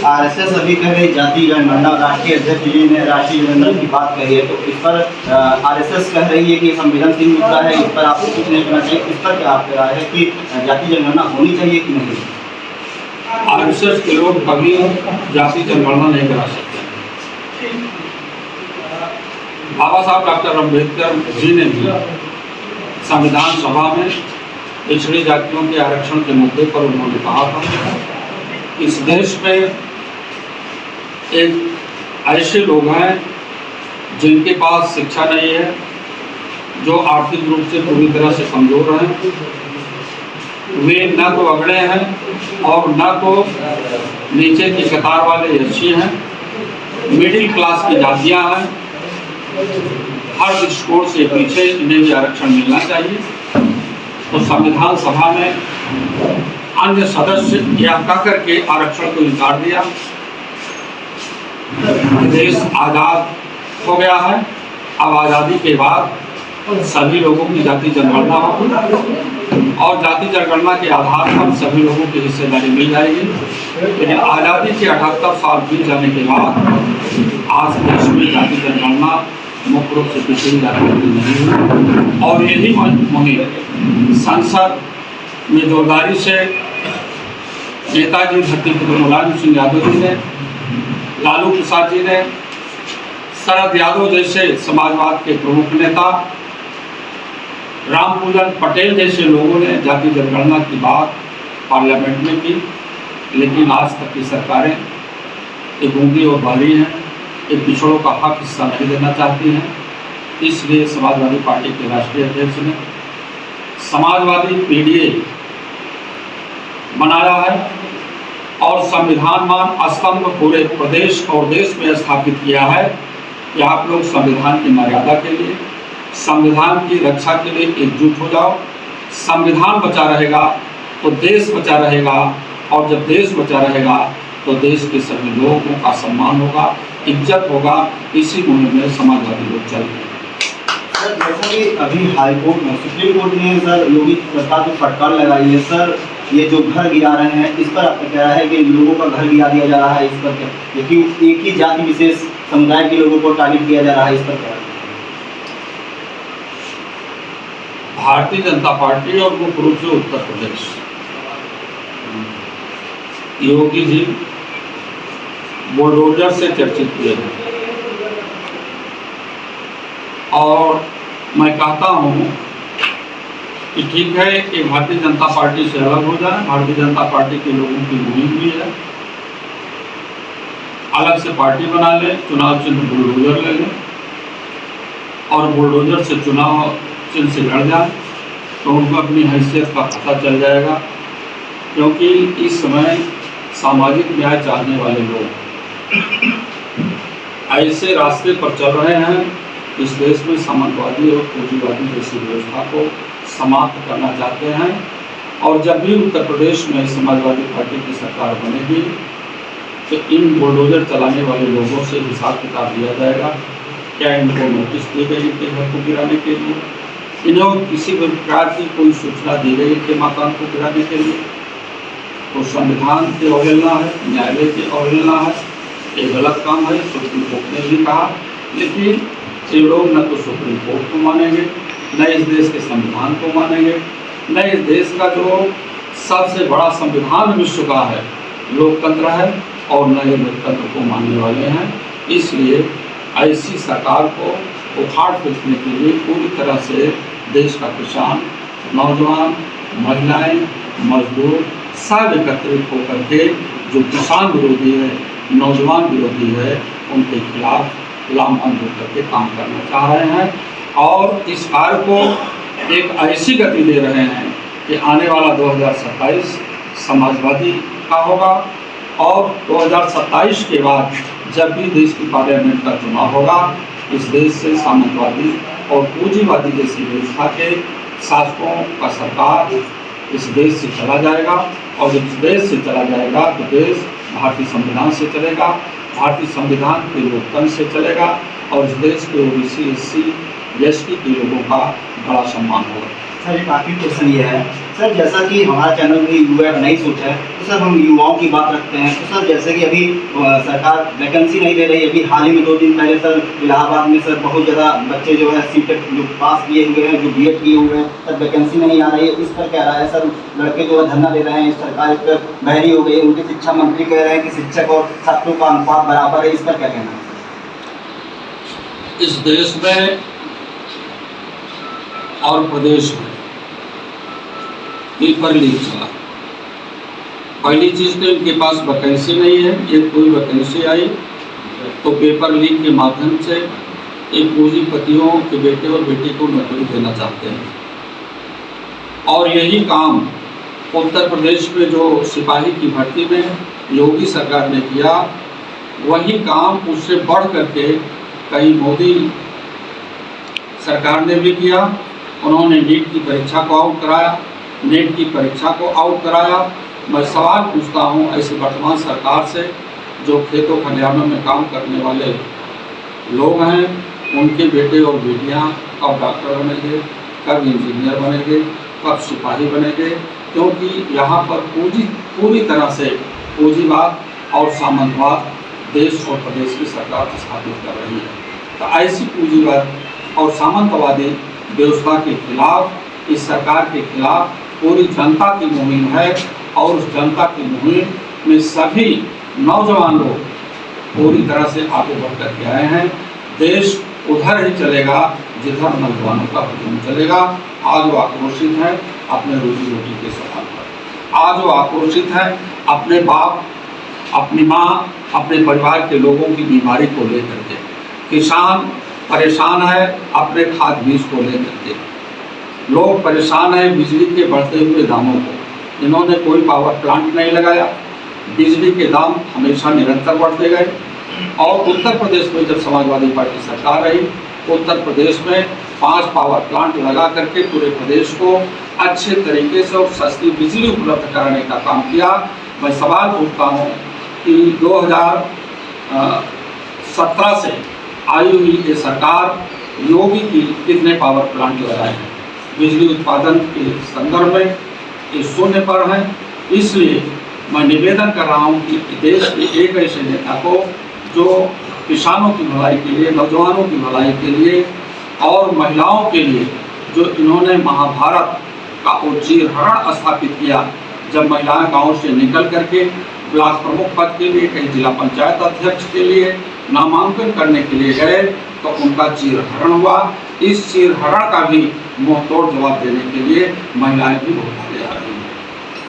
RSS अभी कह रही जाति जनगणना, राष्ट्रीय अध्यक्ष जी ने राष्ट्रीय जनगणना की बात कही है, तो इस पर आरएसएस कह रही है कि संवेदनशील मुद्दा है, इस पर आपको कुछ नहीं करना चाहिए। इस पर क्या आपकी राय है कि जाति जनगणना होनी चाहिए कि नहीं? आरएसएस के लोग कभी जाति जनगणना नहीं करा सकते। बाबा साहब डॉक्टर अम्बेडकर जी ने भी संविधान सभा में पिछड़ी जातियों के आरक्षण के मुद्दे पर उन्होंने कहा था, इस देश में एक ऐसे लोग हैं जिनके पास शिक्षा नहीं है, जो आर्थिक रूप से पूरी तरह से कमजोर हैं, वे न तो अगड़े हैं और न तो नीचे की कतार वाले यक्षी हैं, मिडिल क्लास की जातियां हैं। हर दृष्टिकोण से पीछे इन्हें भी आरक्षण मिलना चाहिए। तो संविधान सभा में अन्य सदस्य यह कहकर के आरक्षण को इनकार दिया। देश आज़ाद हो गया है, अब आज़ादी के बाद सभी लोगों की जाति जनगणना होगी और जाति जनगणना के आधार पर सभी लोगों की हिस्सेदारी मिल जाएगी। लेकिन आज़ादी के 78 साल बीत जाने के बाद आज देश में जाति जनगणना मुख्य रूप से पिछड़ी जाति नहीं हुई और यही मुहिम संसद में जोरदारी से नेताजी धरती पुत्र मुलायम सिंह यादव जी ने, लालू प्रसाद जी ने, शरद यादव जैसे समाजवाद के प्रमुख नेता, रामपूजन पटेल जैसे लोगों ने जाति जनगणना की बात पार्लियामेंट में की। लेकिन आज तक की सरकारें एक गूंगी और बहरी हैं, एक पिछड़ों का हक हिस्सा नहीं देना चाहती हैं। इसलिए समाजवादी पार्टी के राष्ट्रीय अध्यक्ष ने समाजवादी पीडीए बनाया है और संविधानमान स्तंभ पूरे प्रदेश और देश में स्थापित किया है कि आप लोग संविधान की मर्यादा के लिए, संविधान की रक्षा के लिए एकजुट हो जाओ। संविधान बचा रहेगा तो देश बचा रहेगा और जब देश बचा रहेगा तो देश के सभी लोगों का सम्मान होगा, इज्जत होगा। इसी मुहिम में समाजवादी लोग चल रहे हैं। सर, जैसा कि अभी हाईकोर्ट में सुप्रीम कोर्ट ने सर योगी सरकार को फटकार लगाई है, सर ये जो घर गिरा रहे हैं इस पर आपका क्या है कि लोगों का घर गिरा दिया जा रहा है, इस पर क्या, क्योंकि एक ही जाति विशेष समुदाय के लोगों को टारगेट किया जा रहा है, इस पर क्या? भारतीय जनता पार्टी और मुख्य रूप से उत्तर प्रदेश, योगी जी बुलडोजर से चर्चित हुए हैं और मैं कहता हूँ कि ठीक है कि भारतीय जनता पार्टी से अलग हो जाए। भारतीय जनता पार्टी के लोगों की मुहिम भी है, अलग से पार्टी बना ले, चुनाव चिन्ह बुलडोजर ले लें और बुलडोजर से चुनाव चिन्ह से लड़ जाए तो उनको अपनी हैसियत का पता चल जाएगा। क्योंकि इस समय सामाजिक न्याय चाहने वाले लोग ऐसे रास्ते पर चल रहे हैं, इस देश में सामंतवादी और पूंजीवादी जैसी व्यवस्था को समाप्त करना चाहते हैं। और जब भी उत्तर प्रदेश में समाजवादी पार्टी की सरकार बनेगी तो इन बुलडोजर चलाने वाले लोगों से हिसाब किताब लिया जाएगा। क्या इनको नोटिस दी गई इनके घर को गिराने के लिए? इन्हें किसी भी प्रकार की कोई सूचना दी गई इनके मकान को गिराने के लिए? तो संविधान की अवहेलना है, न्यायालय की अवहेलना है, ये गलत काम है। सुप्रीम कोर्ट ने भी कहा, लेकिन ये लोग न तो सुप्रीम कोर्ट को मानेंगे, न इस देश के संविधान को मानेंगे, न इस देश का जो सबसे बड़ा संविधान विश्व का है लोकतंत्र है, और न ये लोकतंत्र को मानने वाले हैं। इसलिए ऐसी सरकार को उखाड़ फेंकने के लिए पूरी तरह से देश का किसान, नौजवान, महिलाएं, मजदूर सब एकत्रित होकर के जो किसान विरोधी है, नौजवान विरोधी है, उनके खिलाफ लामबंद होकर के काम करना चाह रहे हैं और इस कार्य को एक ऐसी गति दे रहे हैं कि आने वाला 2027 समाजवादी का होगा और 2027 के बाद जब भी देश की पार्लियामेंट का चुनाव होगा, इस देश से सामंतवादी और पूंजीवादी जैसी व्यवस्था के शासकों का सरकार इस देश से चला जाएगा। और जब इस देश से चला जाएगा तो देश भारतीय संविधान से चलेगा, भारतीय संविधान के लोकतंत्र से चलेगा और इस देश के ओबीसी, एससी, एसटी के लोगों का बड़ा सम्मान होगा। सर एक आखिरी क्वेश्चन ये है सर, जैसा कि हमारा चैनल भी युवा नई सोच है, तो सर हम युवाओं की बात रखते हैं। तो सर जैसे कि अभी सरकार वैकेंसी नहीं दे रही, अभी हाल ही में 2 दिन पहले सर इलाहाबाद में सर बहुत ज़्यादा बच्चे जो है सीटेट जो पास किए हुए हैं, जो बीएड किए हुए हैं, सर वैकेंसी नहीं आ रही है। इस पर क्या राय है सर? लड़के जो है धरना दे रहे हैं, सरकार इस पर बहरी हो गई है, उनके शिक्षा मंत्री कह रहे हैं कि शिक्षक और छात्रों का अनुपात बराबर है। इस पर क्या कहना है? इस देश में और प्रदेश में पेपर लीक चला। पहली चीज़ तो इनके पास वैकेंसी नहीं है। ये कोई वैकेंसी आई तो पेपर लीक के माध्यम से एक पूंजीपतियों के बेटे और बेटी को नौकरी देना चाहते हैं। और यही काम उत्तर प्रदेश में जो सिपाही की भर्ती में योगी सरकार ने किया, वही काम उससे बढ़ करके कहीं मोदी सरकार ने भी किया। उन्होंने नीट की परीक्षा को आउट कराया, नेट की परीक्षा को आउट कराया। मैं सवाल पूछता हूँ ऐसे वर्तमान सरकार से, जो खेतों खलिहानों में काम करने वाले लोग हैं, उनके बेटे और बेटियाँ कब डॉक्टर बनेंगे, कब इंजीनियर बनेंगे, कब सिपाही बनेंगे? क्योंकि यहाँ पर पूरी तरह से पूंजीवाद और सामंतवाद देश और प्रदेश की सरकार स्थापित कर रही है। तो ऐसी पूंजीवाद और सामंतवादी व्यवस्था के खिलाफ, इस सरकार के खिलाफ पूरी जनता की मुहिम है। और उस जनता की मुहिम में सभी नौजवान लोग पूरी तरह से आगे बढ़ कर के आए हैं। देश उधर ही चलेगा जिधर नौजवानों का हुजूम चलेगा। आज वो आक्रोशित है अपने रोजी रोटी के सवाल पर, आज वो आक्रोशित है अपने बाप, अपनी माँ, अपने परिवार के लोगों की बीमारी को लेकर के। किसान परेशान है अपने खाद बीज को लेकर के, लोग परेशान हैं बिजली के बढ़ते हुए दामों को। इन्होंने कोई पावर प्लांट नहीं लगाया, बिजली के दाम हमेशा निरंतर बढ़ते गए। और उत्तर प्रदेश में जब समाजवादी पार्टी सरकार रही, उत्तर प्रदेश में 5 पावर प्लांट लगा करके पूरे प्रदेश को अच्छे तरीके से और सस्ती बिजली उपलब्ध कराने का काम किया। मैं सवाल पूछता हूँ कि 2017 से आई हुई ये सरकार योगी की कितने पावर प्लांट लगाए हैं? बिजली उत्पादन के संदर्भ में ये शून्य पर है। इसलिए मैं निवेदन कर रहा हूँ कि देश के एक ऐसे नेता को जो किसानों की भलाई के लिए, नौजवानों की भलाई के लिए और महिलाओं के लिए, जो इन्होंने महाभारत का वो चीरहरण स्थापित किया, जब महिलाएं गांव से निकल करके ब्लॉक प्रमुख पद के लिए, कहीं जिला पंचायत अध्यक्ष के लिए नामांकन करने के लिए गए तो उनका चीरहरण हुआ। इस चीरहरण का भी मुंह तोड़ जवाब देने के लिए महिलाएं भी बहुत आगे आ रही हैं।